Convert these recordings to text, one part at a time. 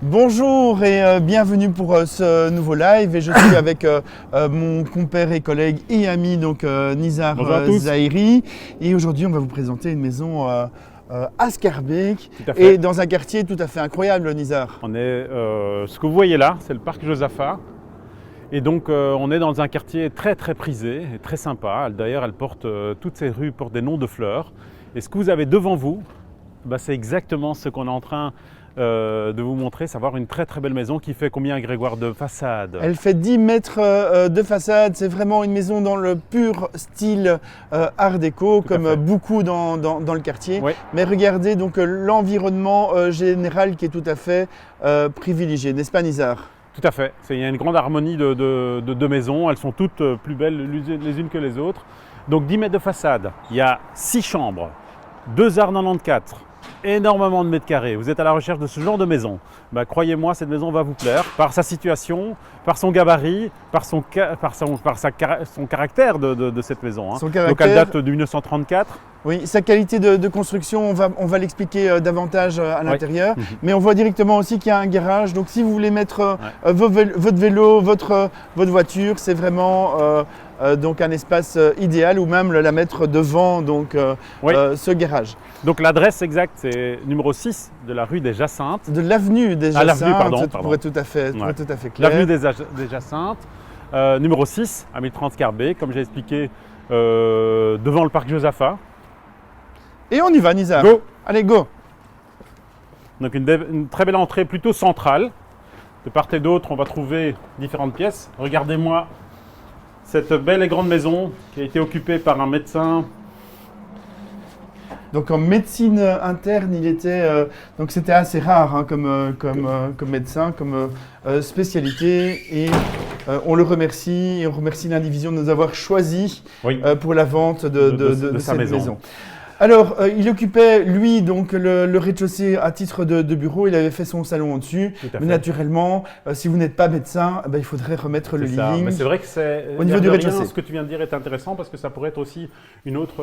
Bonjour et bienvenue pour ce nouveau live et je suis avec mon compère et collègue et ami donc Nizar Zahiri et aujourd'hui on va vous présenter une maison à Schaerbeek et dans un quartier tout à fait incroyable, Nizar. On est, ce que vous voyez là, c'est le parc Josaphat et donc on est dans un quartier très prisé et très sympa. D'ailleurs toutes ces rues portent des noms de fleurs et ce que vous avez devant vous, c'est exactement ce qu'on est en train de vous montrer, savoir une très belle maison qui fait combien, Grégoire, de façade? Elle fait 10 mètres de façade, c'est vraiment une maison dans le pur style art déco, comme beaucoup dans le quartier. Oui. Mais regardez donc l'environnement général qui est tout à fait privilégié, n'est-ce pas Nizar? Tout à fait, il y a une grande harmonie de deux maisons, elles sont toutes plus belles les unes que les autres. Donc 10 mètres de façade, il y a 6 chambres, 2 arts 94. Énormément de mètres carrés. Vous êtes à la recherche de ce genre de maison. Croyez-moi, cette maison va vous plaire par sa situation, par son gabarit, par son caractère de cette maison. Son caractère. Donc elle date de 1934. Oui, sa qualité de construction, on va l'expliquer davantage à l'intérieur. Mais on voit directement aussi qu'il y a un garage. Donc si vous voulez mettre votre vélo, votre voiture, c'est vraiment donc un espace idéal ou même la mettre devant donc, ce garage. Donc l'adresse exacte, c'est numéro 6 de la rue des Jacinthes. De l'avenue des Jacinthes, pardon. Pour être tout à fait clair. L'avenue des Jacinthes, numéro 6 à 1030 Schaerbeek, comme j'ai expliqué, devant le parc Josaphat. Et on y va, Nizar. Go. Allez, go. Donc une très belle entrée plutôt centrale. De part et d'autre, on va trouver différentes pièces. Regardez-moi cette belle et grande maison qui a été occupée par un médecin. Donc en médecine interne, il était donc c'était assez rare hein, comme médecin, comme spécialité et on le remercie et on remercie l'indivision de nous avoir choisi pour la vente de cette maison. Alors, il occupait, lui, donc le rez-de-chaussée à titre de bureau. Il avait fait son salon au-dessus. Mais naturellement, si vous n'êtes pas médecin, il faudrait remettre le living. C'est vrai que c'est au niveau du rez-de-chaussée. Ce que tu viens de dire est intéressant parce que ça pourrait être aussi une autre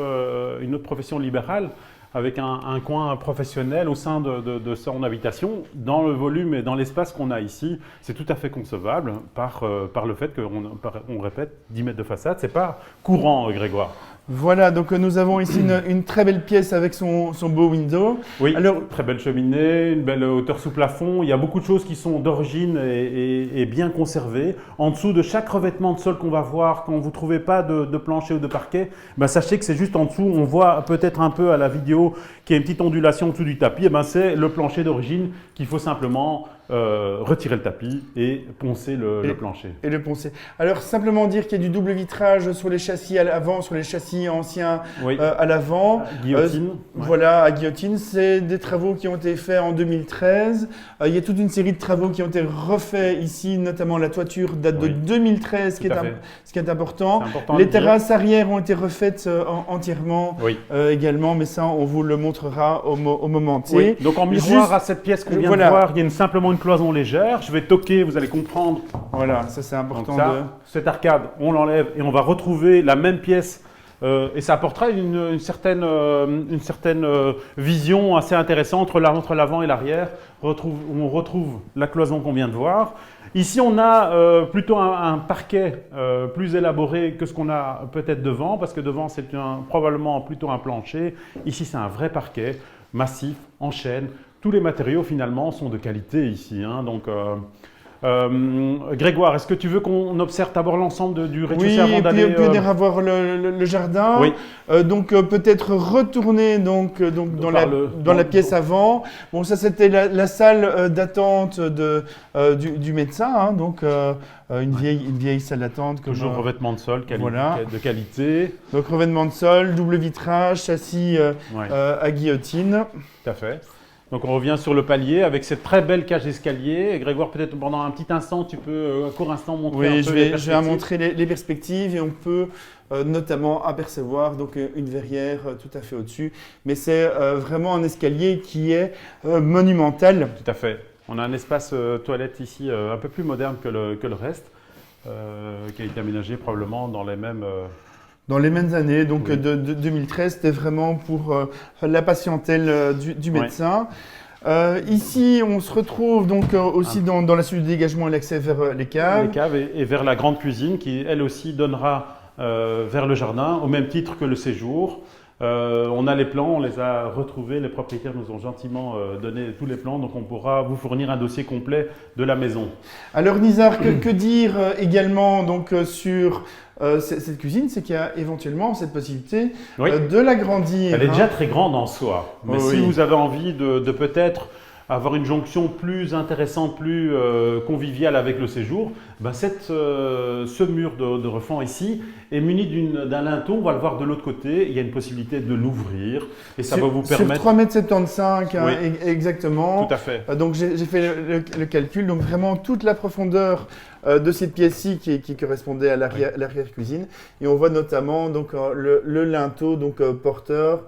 profession libérale avec un coin professionnel au sein de son habitation. Dans le volume et dans l'espace qu'on a ici, c'est tout à fait concevable par le fait qu'on répète 10 mètres de façade. C'est pas courant, Grégoire. Voilà, donc nous avons ici une très belle pièce avec son beau window. Oui, alors, très belle cheminée, une belle hauteur sous plafond. Il y a beaucoup de choses qui sont d'origine et bien conservées. En dessous de chaque revêtement de sol qu'on va voir, quand vous ne trouvez pas de plancher ou de parquet, sachez que c'est juste en dessous. On voit peut-être un peu à la vidéo qu'il y a une petite ondulation en dessous du tapis. C'est le plancher d'origine qu'il faut simplement retirer le tapis et poncer le plancher. Et le poncer. Alors, simplement dire qu'il y a du double vitrage sur les châssis à l'avant, sur les châssis anciens à l'avant. Guillotine. Voilà, à guillotine. C'est des travaux qui ont été faits en 2013. Il y a toute une série de travaux qui ont été refaits ici, notamment la toiture date de 2013, ce qui est important. Les terrasses arrière ont été refaites entièrement également, mais ça, on vous le montrera au moment T. Oui. Donc, en miroir à cette pièce qu'on vient de voir, il y a simplement une cloison légère. Je vais toquer, vous allez comprendre. Voilà, ça c'est important. Cette arcade, on l'enlève et on va retrouver la même pièce. Et ça apportera une certaine vision assez intéressante entre l'avant et l'arrière. On retrouve la cloison qu'on vient de voir. Ici, on a plutôt un parquet plus élaboré que ce qu'on a peut-être devant, parce que devant, c'est probablement plutôt un plancher. Ici, c'est un vrai parquet massif, en chêne. Tous les matériaux, finalement, sont de qualité ici. Grégoire, est-ce que tu veux qu'on observe d'abord l'ensemble du rez-de-chaussée avant d'aller… Oui, et puis on ira voir le jardin. Oui. Donc peut-être retourner dans la pièce avant. Bon, ça c'était la salle d'attente du médecin, hein, donc une vieille salle d'attente. Toujours revêtement de sol de qualité. Donc revêtement de sol, double vitrage, châssis à guillotine. Tout à fait. Donc on revient sur le palier avec cette très belle cage d'escalier. Et Grégoire, peut-être pendant un petit instant, tu peux un court instant montrer un peu les perspectives. Je vais montrer les perspectives et on peut notamment apercevoir donc, une verrière tout à fait au-dessus. Mais c'est vraiment un escalier qui est monumental. Tout à fait. On a un espace toilette ici un peu plus moderne que le reste, qui a été aménagé probablement dans les mêmes… Dans les mêmes années, donc de 2013, c'était vraiment pour la patientèle du médecin. Ici, on se retrouve donc aussi dans la suite du dégagement et l'accès vers les caves. Les caves et vers la grande cuisine qui, elle aussi, donnera vers le jardin, au même titre que le séjour. On a les plans, on les a retrouvés, les propriétaires nous ont gentiment donné tous les plans, donc on pourra vous fournir un dossier complet de la maison. Alors Nizar, que dire également donc, sur cette cuisine, c'est qu'il y a éventuellement cette possibilité de l'agrandir. Elle est déjà très grande en soi, mais si vous avez envie de peut-être avoir une jonction plus intéressante, plus conviviale avec le séjour, ben ce mur de refend ici est muni d'un linteau, on va le voir de l'autre côté, il y a une possibilité de l'ouvrir et ça va vous permettre… Sur 3,75 m, exactement. Tout à fait. Donc j'ai fait le calcul, donc vraiment toute la profondeur de cette pièce-ci qui correspondait à l'arrière-cuisine. Et on voit notamment donc, le linteau donc, porteur.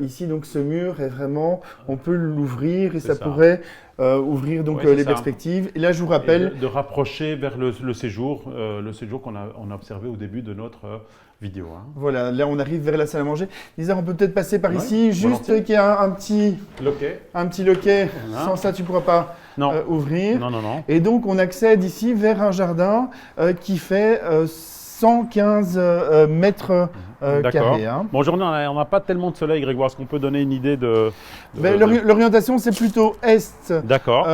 Ici, donc, ce mur est vraiment, on peut l'ouvrir et ça pourrait ouvrir donc, les perspectives. Et là, je vous rappelle… de rapprocher vers le séjour qu'on a observé au début de notre vidéo. Hein. Voilà, là, on arrive vers la salle à manger. Lisa, on peut peut-être passer par ici, juste qu'il y a un petit loquet. Voilà. Sans ça, tu ne pourras pas ouvrir. Non. Et donc, on accède ici vers un jardin qui fait 115 mètres carrés. Hein. Bon, aujourd'hui, on n'a pas tellement de soleil, Grégoire. Est-ce qu'on peut donner une idée de… L'orientation, c'est plutôt est. D'accord.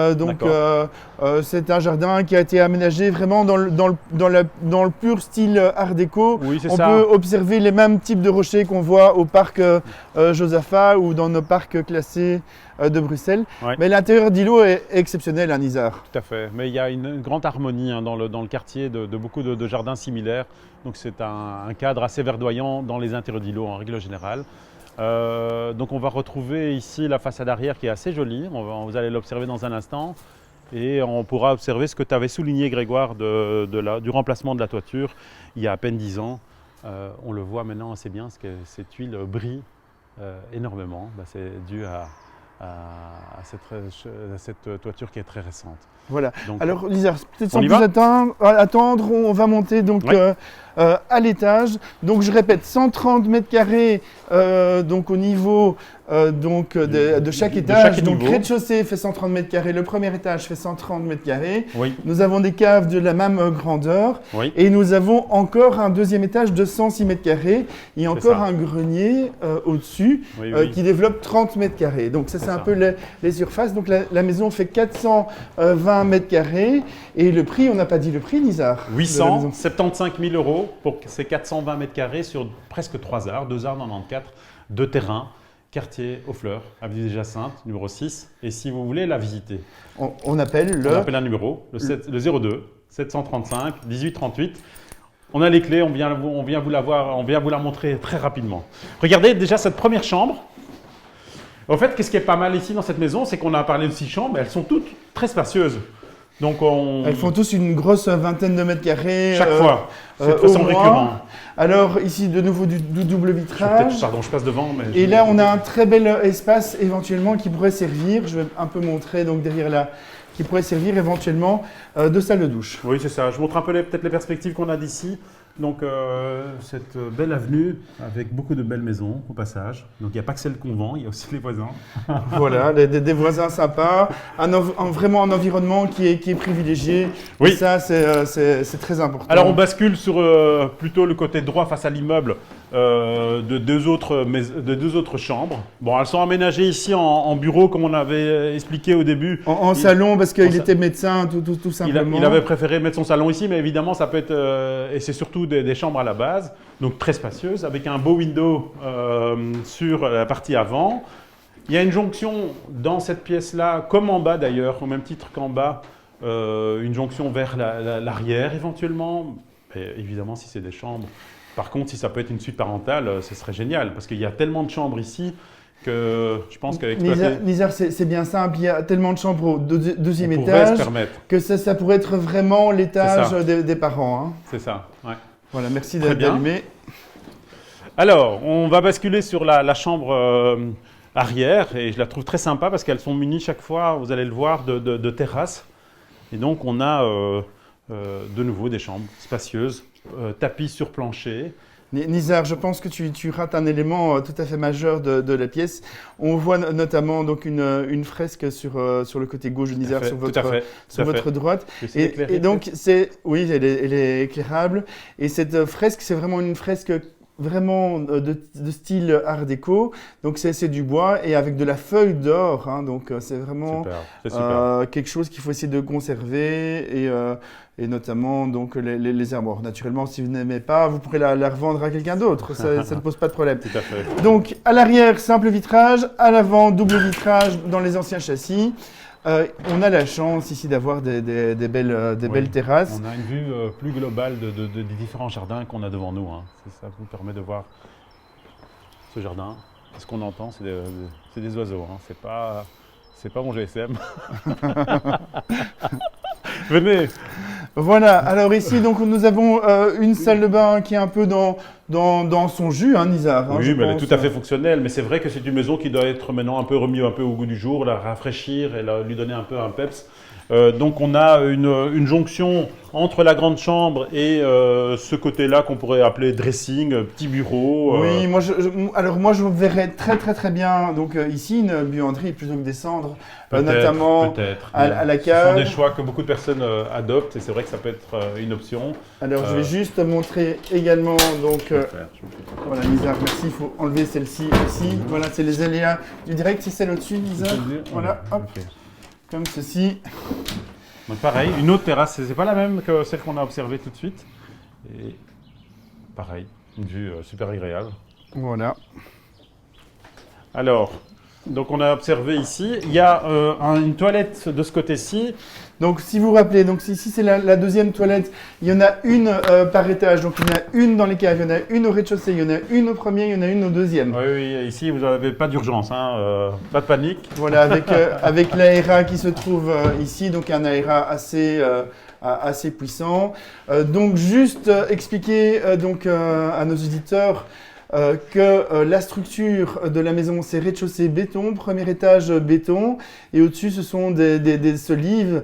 C'est un jardin qui a été aménagé vraiment dans le pur style art déco. Oui, c'est on ça. peut observer les mêmes types de rochers qu'on voit au parc Josaphat ou dans nos parcs classés de Bruxelles. Ouais. Mais l'intérieur d'îlot est exceptionnel à Nizar. Tout à fait. Mais il y a une grande harmonie dans le quartier de beaucoup de jardins similaires. Donc c'est un cadre assez verdoyant dans les intérieurs d'îlot en règle générale. Donc on va retrouver ici la façade arrière qui est assez jolie. Vous allez l'observer dans un instant. Et on pourra observer ce que tu avais souligné, Grégoire, du remplacement de la toiture il y a à peine 10 ans. On le voit maintenant assez bien, parce que cette huile brille énormément. C'est dû à cette toiture qui est très récente. Voilà. Donc, alors Lisa, peut-être sans plus attendre, on va monter donc à l'étage. Donc je répète, 130 mètres carrés donc au niveau de chaque étage. Donc rez-de-chaussée fait 130 mètres carrés, le premier étage fait 130 mètres carrés. Oui. Nous avons des caves de la même grandeur et nous avons encore un deuxième étage de 106 mètres carrés et encore un grenier au-dessus qui développe 30 mètres carrés. Donc ça c'est un peu les surfaces. Donc la maison fait 420 mètres carrés et le prix, on n'a pas dit le prix, Nizar. 875 000 € pour ces 420 mètres carrés sur presque 3 arts, 2 arts 94 de terrain, quartier aux Fleurs, avenue des Jacinthes, numéro 6. Et si vous voulez la visiter, on appelle un numéro, le 02 735 1838. On a les clés, on vient vous la montrer très rapidement. Regardez déjà cette première chambre. En fait, qu'est-ce qui est pas mal ici dans cette maison, c'est qu'on a parlé de 6 chambres, elles sont toutes très spacieuses. Donc elles font tous une grosse vingtaine de mètres carrés. Chaque fois, c'est de façon récurrente. Alors ici, de nouveau du double vitrage. Pardon, je passe devant. Et là, on a un très bel espace éventuellement qui pourrait servir, je vais un peu montrer donc derrière là, qui pourrait servir éventuellement de salle de douche. Oui, c'est ça. Je montre un peu peut-être les perspectives qu'on a d'ici. Donc cette belle avenue avec beaucoup de belles maisons au passage. Donc il n'y a pas que celle qu'on vend, il y a aussi les voisins. Voilà, des voisins sympas, vraiment un environnement qui est privilégié. Oui. Et ça, c'est très important. Alors on bascule sur plutôt le côté droit face à l'immeuble de deux autres chambres. Bon, elles sont aménagées ici en bureau comme on avait expliqué au début. En salon parce qu'il était médecin tout simplement. Il avait préféré mettre son salon ici, mais évidemment ça peut être, et c'est surtout des chambres à la base, donc très spacieuses, avec un beau window sur la partie avant. Il y a une jonction dans cette pièce-là, comme en bas d'ailleurs, au même titre qu'en bas, une jonction vers l'arrière éventuellement, et évidemment si c'est des chambres. Par contre, si ça peut être une suite parentale, ce serait génial, parce qu'il y a tellement de chambres ici que je pense qu'avec Nizar, c'est bien simple, il y a tellement de chambres au deuxième étage que ça pourrait être vraiment l'étage des parents. Hein. C'est ça, ouais. Voilà, merci d'allumer. Alors, on va basculer sur la chambre arrière, et je la trouve très sympa parce qu'elles sont munies chaque fois, vous allez le voir, de terrasses. Et donc, on a de nouveau des chambres spacieuses, tapis sur plancher, Nizar, je pense que tu rates un élément tout à fait majeur de la pièce. On voit notamment donc une fresque sur le côté gauche de Nizar, sur votre droite. Et donc, oui, elle est éclairable. Et cette fresque, c'est vraiment une fresque vraiment de style art déco. Donc c'est du bois et avec de la feuille d'or. Hein, donc c'est vraiment quelque chose qu'il faut essayer de conserver et notamment donc les armoires. Naturellement, si vous n'aimez pas, vous pourrez la revendre à quelqu'un d'autre. Ça ne pose pas de problème. Tout à fait. Donc à l'arrière, simple vitrage. À l'avant, double vitrage dans les anciens châssis. On a la chance ici d'avoir des belles terrasses. On a une vue plus globale des différents jardins qu'on a devant nous. Hein. Ça vous permet de voir ce jardin. Ce qu'on entend, c'est des oiseaux. Hein. C'est pas mon GSM. Venez. Voilà, alors ici donc nous avons une salle de bain qui est un peu dans son jus, hein, Nizar. Hein, oui, mais elle est tout à fait fonctionnelle, mais c'est vrai que c'est une maison qui doit être maintenant un peu remise un peu au goût du jour, la rafraîchir et lui donner un peu un peps. Donc on a une jonction entre la grande chambre et ce côté-là qu'on pourrait appeler dressing, petit bureau. Oui, alors moi je verrais très bien donc ici une buanderie plutôt que des cendres, notamment à la cave. Ce sont des choix que beaucoup de personnes adoptent et c'est vrai que ça peut être une option. Alors je vais juste montrer également donc voilà Nizar, merci, il faut enlever celle-ci aussi. Voilà, c'est les aléas du direct, c'est celle au-dessus Nizar. Voilà, hop. Okay. Comme ceci. Donc pareil, une autre terrasse, c'est pas la même que celle qu'on a observée tout de suite. Et pareil, une vue super agréable. Voilà. Alors, donc on a observé ici, il y a une toilette de ce côté-ci. Donc si vous vous rappelez, donc ici c'est la deuxième toilette, il y en a une par étage, donc il y en a une dans les caves, il y en a une au rez-de-chaussée, il y en a une au premier, il y en a une au deuxième. Oui, ici vous n'avez pas d'urgence, hein, pas de panique. Voilà, avec l'AERA qui se trouve ici, donc un AERA assez puissant. Donc juste expliquer donc, à nos auditeurs que la structure de la maison, c'est rez-de-chaussée béton, premier étage béton, et au-dessus, ce sont des solives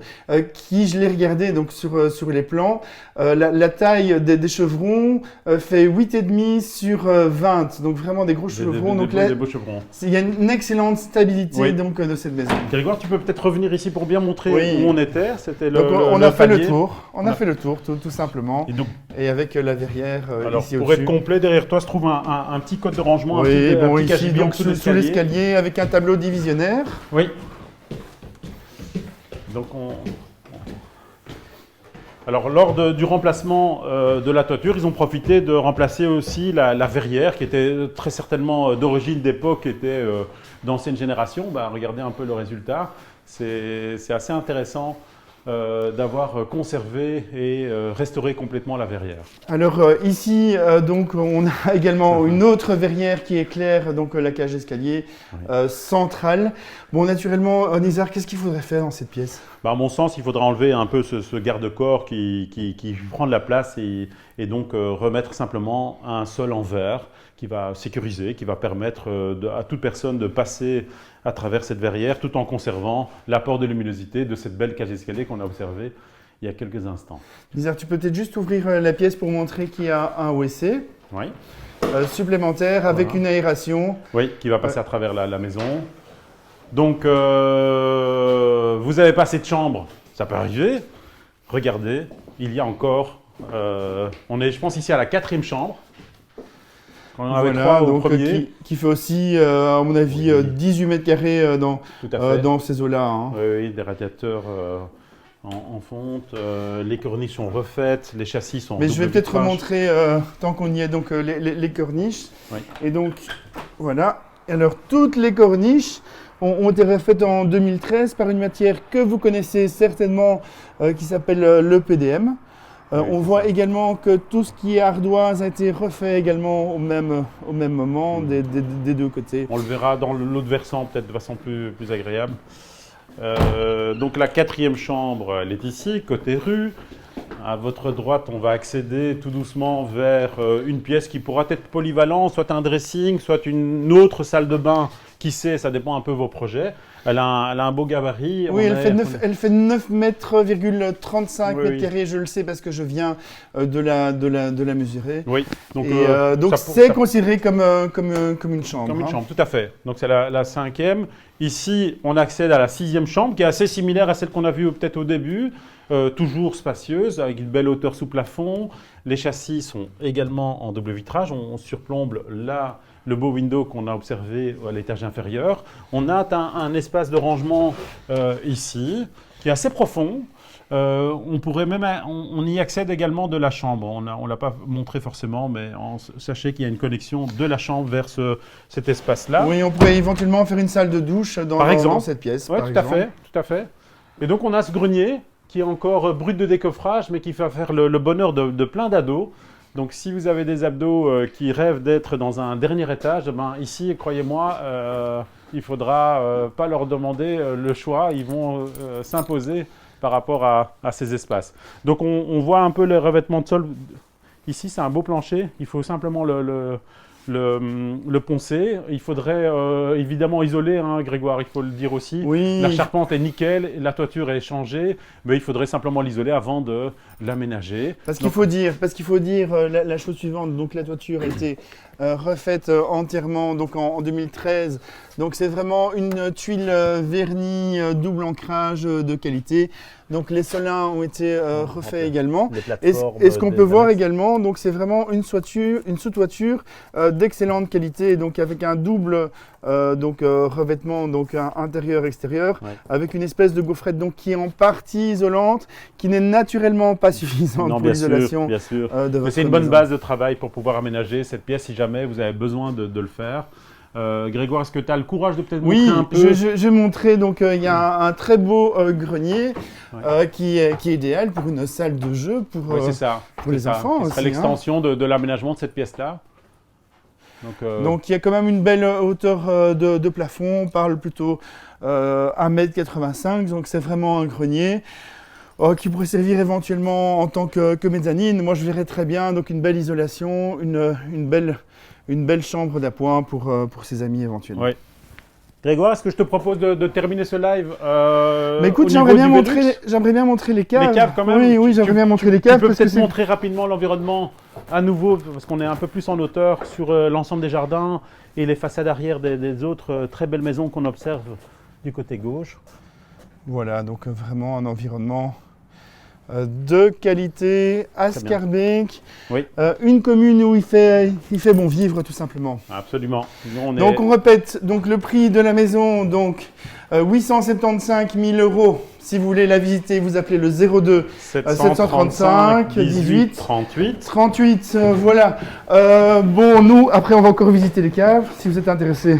qui, je l'ai regardé donc sur les plans, la taille des chevrons fait 8,5 sur 20, donc vraiment des gros chevrons. Des beaux chevrons. Il y a une excellente stabilité donc, de cette maison. Grégoire, tu peux peut-être revenir ici pour bien montrer où on était. C'était on a fait le tour. On a fait le tour, tout simplement. Et avec la verrière alors, ici pour être complet, derrière toi se trouve un petit code de rangement, oui, un petit ici, donc sous l'escalier avec un tableau divisionnaire. Oui. Donc alors lors du remplacement de la toiture, ils ont profité de remplacer aussi la verrière qui était très certainement d'origine d'époque, était d'ancienne génération. Regardez un peu le résultat. C'est assez intéressant d'avoir conservé et restauré complètement la verrière. Alors ici, donc, on a également une autre verrière qui éclaire donc, la cage d'escalier centrale. Bon, naturellement, Nizar, qu'est-ce qu'il faudrait faire dans cette pièce ? À mon sens, il faudra enlever un peu ce garde-corps qui prend de la place et donc remettre simplement un sol en verre qui va sécuriser, qui va permettre à toute personne de passer à travers cette verrière tout en conservant l'apport de luminosité de cette belle cage d'escalier qu'on a observée il y a quelques instants. Nizar, tu peux peut-être juste ouvrir la pièce pour montrer qu'il y a un WC supplémentaire avec une aération. Oui, qui va passer à travers la maison. Donc, vous n'avez pas assez de chambres, ça peut arriver. Regardez, il y a encore, on est je pense ici à la 4e chambre. On en avait 3 au premier. Qui fait aussi, à mon avis, 18 mètres carrés dans ces eaux-là. Hein. Oui, des radiateurs en fonte, les corniches sont refaites, les châssis sont. Mais je vais peut-être remontrer, tant qu'on y est, donc, les corniches. Oui. Et donc, voilà. Alors, toutes les corniches ont été refaites en 2013 par une matière que vous connaissez certainement, qui s'appelle le PDM. On voit également que tout ce qui est ardoise a été refait également au même moment des deux côtés. On le verra dans l'autre versant, peut-être de façon plus agréable. Donc la 4e chambre, elle est ici, côté rue. À votre droite, on va accéder tout doucement vers une pièce qui pourra être polyvalente, soit un dressing, soit une autre salle de bain, qui sait, ça dépend un peu de vos projets. elle a un beau gabarit. Oui, elle fait 9 mètres,35 Oui, mètres carrés, je le sais parce que je viens de la mesurer. Oui, donc c'est considéré comme une chambre. Comme une chambre, tout à fait. Donc c'est la 5e. Ici, on accède à la 6e chambre qui est assez similaire à celle qu'on a vue peut-être au début. Toujours spacieuse, avec une belle hauteur sous plafond. Les châssis sont également en double vitrage. On surplombe là le beau window qu'on a observé à l'étage inférieur. On a un espace de rangement ici, qui est assez profond. On y accède également de la chambre. On ne l'a pas montré forcément, mais sachez qu'il y a une connexion de la chambre vers cet espace-là. Oui, on pourrait éventuellement faire une salle de douche dans cette pièce. Oui, tout à fait. Et donc on a ce grenier qui est encore brut de décoffrage, mais qui va faire le bonheur de plein d'ados. Donc si vous avez des abdos qui rêvent d'être dans un dernier étage, ben, ici, croyez-moi, il ne faudra pas leur demander le choix. Ils vont s'imposer par rapport à ces espaces. Donc on voit un peu le revêtement de sol. Ici, c'est un beau plancher. Il faut simplement le poncer. Il faudrait évidemment isoler, hein, Grégoire, il faut le dire aussi. Oui. La charpente est nickel, la toiture est changée, mais il faudrait simplement l'isoler avant de l'aménager. Parce qu'il faut dire la chose suivante. Donc la toiture a été refaite entièrement donc en 2013. Donc c'est vraiment une tuile vernie double ancrage de qualité. Donc les solins ont été refaits également. Et ce qu'on peut voir également, donc c'est vraiment une sous-toiture d'excellente qualité, donc avec un double revêtement donc intérieur-extérieur, avec une espèce de gaufrette donc qui est en partie isolante, qui n'est naturellement pas suffisante pour l'isolation. Bien sûr. De votre c'est une bonne maison. base de travail pour pouvoir aménager cette pièce si jamais vous avez besoin de le faire. Grégoire, est-ce que tu as le courage de peut-être montrer un peu? Oui, je vais montrer. Donc, il y a un très beau grenier qui est idéal pour une salle de jeu pour les enfants. C'est l'extension de l'aménagement de cette pièce-là. Donc, il y a quand même une belle hauteur de plafond. On parle plutôt 1,85 m. Donc, c'est vraiment un grenier. Qui pourrait servir éventuellement en tant que mezzanine. Moi, je verrais très bien donc une belle isolation, une belle chambre d'appoint pour ses amis éventuellement. Oui. Grégoire, est-ce que je te propose de terminer ce live Mais écoute, j'aimerais bien montrer les caves. Les caves quand même. Oui, j'aimerais bien montrer les caves. Tu peux peut-être montrer rapidement l'environnement à nouveau, parce qu'on est un peu plus en hauteur sur l'ensemble des jardins et les façades arrière des autres très belles maisons qu'on observe du côté gauche. Voilà, donc vraiment un environnement de qualité à Schaerbeek, une commune où il fait bon vivre tout simplement. Absolument. Donc on répète, donc le prix de la maison, donc 875 000 €. Si vous voulez la visiter, vous appelez le 02 735 18 38. Voilà. Bon, nous, après on va encore visiter les caves. Si vous êtes intéressé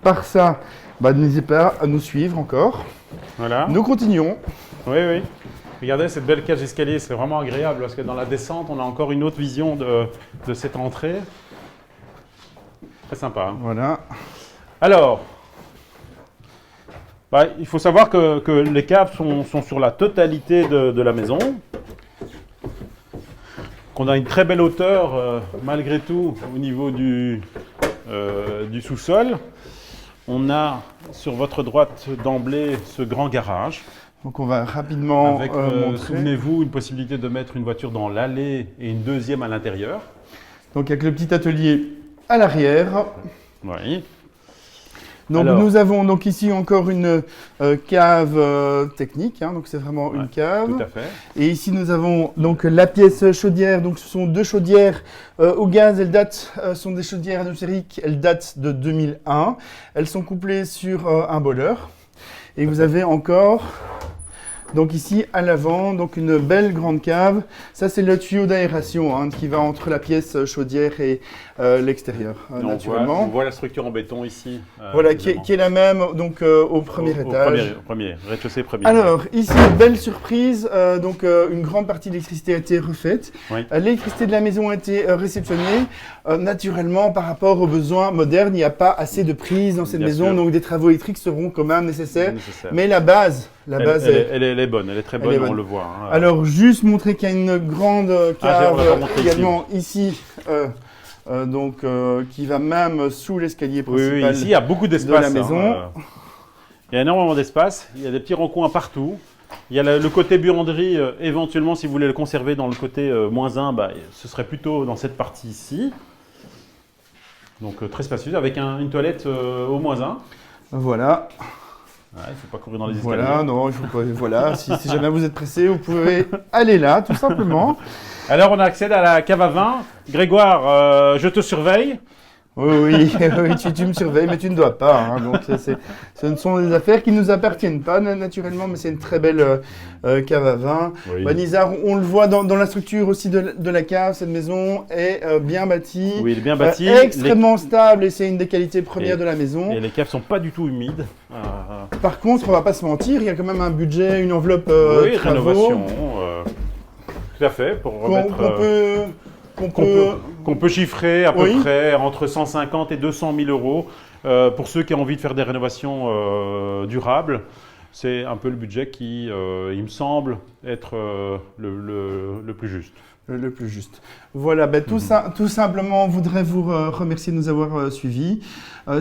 par ça, n'hésitez pas à nous suivre encore. Voilà. Nous continuons. Oui. Regardez cette belle cage d'escalier, c'est vraiment agréable parce que dans la descente, on a encore une autre vision de cette entrée. Très sympa. Hein. Voilà. Alors, il faut savoir que les caves sont sur la totalité de la maison. Qu'on a une très belle hauteur malgré tout au niveau du sous-sol. On a sur votre droite d'emblée ce grand garage. Donc on va rapidement avec, montrer. Souvenez-vous, une possibilité de mettre une voiture dans l'allée et une deuxième à l'intérieur. Donc avec le petit atelier à l'arrière. Oui. Donc nous avons donc ici encore une cave technique, hein, donc c'est vraiment une cave. Tout à fait. Et ici nous avons donc la pièce chaudière, donc ce sont deux chaudières au gaz, sont des chaudières atmosphériques, elles datent de 2001. Elles sont couplées sur un boiler. Et vous avez encore, donc ici à l'avant, donc une belle grande cave. Ça c'est le tuyau d'aération qui va entre la pièce chaudière et l'extérieur, naturellement. On voit la structure en béton ici. Voilà, qui est la même donc au premier étage. Rez-de-chaussée premier. Alors ici, belle surprise, donc une grande partie de l'électricité a été refaite. Oui. L'électricité de la maison a été réceptionnée. Naturellement, par rapport aux besoins modernes, il n'y a pas assez de prises dans cette maison, donc des travaux électriques seront quand même nécessaires. Mais la base, elle est bonne, elle est très bonne, on le voit. Hein. Alors juste montrer qu'il y a une grande cave également ici. Qui va même sous l'escalier principal. Oui, ici il y a beaucoup d'espace de la maison. Il y a énormément d'espace, il y a des petits recoins partout. Il y a le côté buanderie, éventuellement, si vous voulez le conserver dans le côté -1, bah, ce serait plutôt dans cette partie ici. Donc très spacieux, avec une toilette au -1. Voilà. Ouais, il ne faut pas courir dans les escaliers. Voilà, non, il faut pas, voilà. Si jamais vous êtes pressé, vous pouvez aller là, tout simplement. Alors, on accède à la cave à vin. Grégoire, je te surveille. Oui, tu me surveilles, mais tu ne dois pas. Hein, donc, ce ne sont des affaires qui ne nous appartiennent pas, naturellement, mais c'est une très belle cave à vin. Oui. Nizar, on le voit dans la structure aussi de la cave, cette maison est bien bâtie. Oui, elle est bien bâtie. Extrêmement stable, et c'est une des qualités premières de la maison. Et les caves ne sont pas du tout humides. Par contre, on ne va pas se mentir, il y a quand même un budget, une enveloppe oui, travaux. rénovation. Tout à fait, pour remettre... Qu'on peut chiffrer à peu près entre 150 et 200 000 euros pour ceux qui ont envie de faire des rénovations durables. C'est un peu le budget qui, il me semble, être le plus juste. Le plus juste. Voilà, tout simplement, on voudrait vous remercier de nous avoir suivis.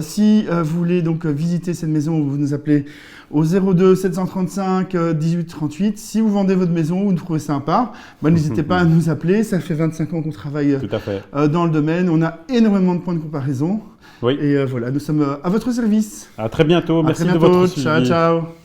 Si vous voulez donc visiter cette maison, vous nous appelez au 02 735 18 38. Si vous vendez votre maison, vous nous trouvez sympa, n'hésitez pas à nous appeler. Ça fait 25 ans qu'on travaille dans le domaine. On a énormément de points de comparaison. Oui. Et voilà, nous sommes à votre service. À très bientôt. Merci de votre suivi. Ciao, ciao.